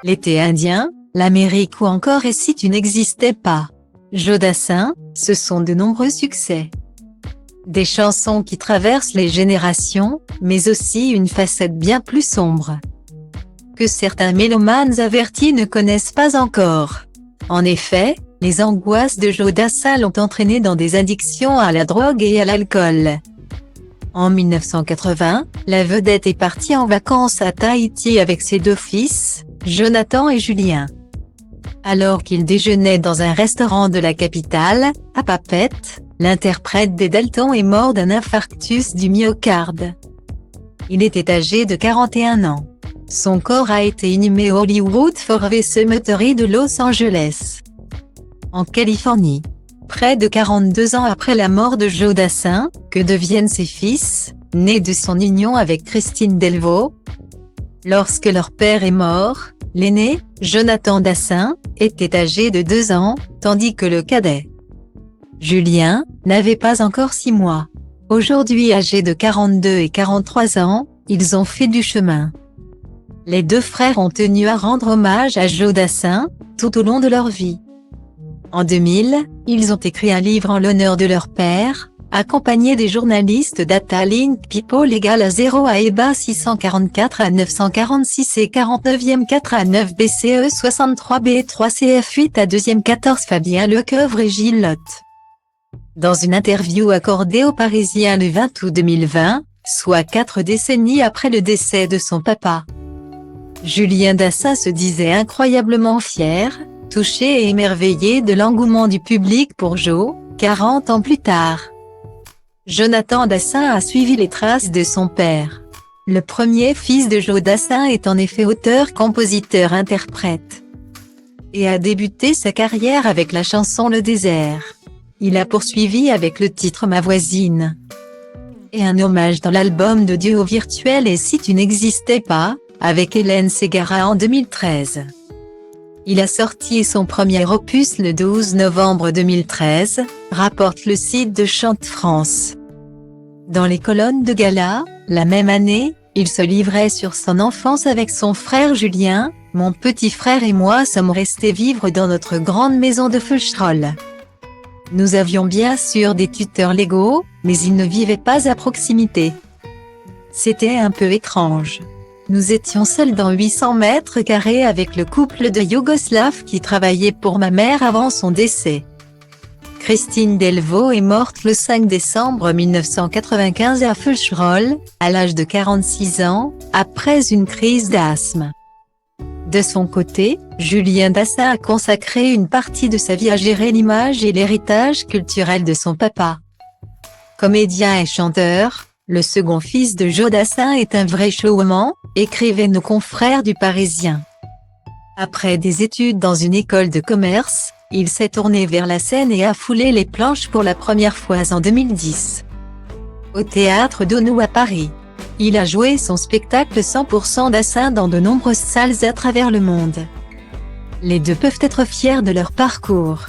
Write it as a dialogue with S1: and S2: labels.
S1: L'été indien, l'Amérique ou encore Et si tu n'existais pas. Joe Dassin, ce sont de nombreux succès. Des chansons qui traversent les générations, mais aussi une facette bien plus sombre, que certains mélomanes avertis ne connaissent pas encore. En effet, les angoisses de Joe Dassin l'ont entraîné dans des addictions à la drogue et à l'alcool. En 1980, la vedette est partie en vacances à Tahiti avec ses deux fils, Jonathan et Julien. Alors qu'il déjeunait dans un restaurant de la capitale, à Papeete, l'interprète des Dalton est mort d'un infarctus du myocarde. Il était âgé de 41 ans. Son corps a été inhumé au Hollywood Forever Cemetery de Los Angeles, en Californie. Près de 42 ans après la mort de Joe Dassin, que deviennent ses fils, nés de son union avec Christine Delvaux? Lorsque leur père est mort, l'aîné, Jonathan Dassin, était âgé de 2 ans, tandis que le cadet, Julien, n'avait pas encore 6 mois. Aujourd'hui âgés de 42 et 43 ans, ils ont fait du chemin. Les deux frères ont tenu à rendre hommage à Joe Dassin, tout au long de leur vie. En 2000, ils ont écrit un livre en l'honneur de leur père, accompagnés des journalistes Data Link People égale à 0 à EBA 644 à 946 et 49e 4 à 9 BCE 63B 3 CF 8 à 2e 14 Fabien Lecoeuvre et Gilles Lotte. Dans une interview accordée aux Parisiens le 20 août 2020, soit 4 décennies après le décès de son papa, Julien Dassin se disait incroyablement fier, touché et émerveillé de l'engouement du public pour Joe, 40 ans plus tard. Jonathan Dassin a suivi les traces de son père. Le premier fils de Joe Dassin est en effet auteur-compositeur-interprète, et a débuté sa carrière avec la chanson Le Désert. Il a poursuivi avec le titre Ma voisine, et un hommage dans l'album de duo virtuel Et si tu n'existais pas, avec Hélène Ségara en 2013. Il a sorti son premier opus le 12 novembre 2013, rapporte le site de Chante France. Dans les colonnes de gala, la même année, il se livrait sur son enfance avec son frère Julien. Mon petit frère et moi sommes restés vivre dans notre grande maison de Feucherolles. Nous avions bien sûr des tuteurs légaux, mais ils ne vivaient pas à proximité. C'était un peu étrange. Nous étions seuls dans 800 mètres carrés avec le couple de Yougoslaves qui travaillait pour ma mère avant son décès. Christine Delvaux est morte le 5 décembre 1995 à Feucherolles, à l'âge de 46 ans, après une crise d'asthme. De son côté, Julien Dassin a consacré une partie de sa vie à gérer l'image et l'héritage culturel de son papa. Comédien et chanteur, le second fils de Joe Dassin est un vrai showman, écrivaient nos confrères du Parisien. Après des études dans une école de commerce, il s'est tourné vers la scène et a foulé les planches pour la première fois en 2010. Au théâtre d'Aunou à Paris. Il a joué son spectacle 100% Dassin dans de nombreuses salles à travers le monde. Les deux peuvent être fiers de leur parcours.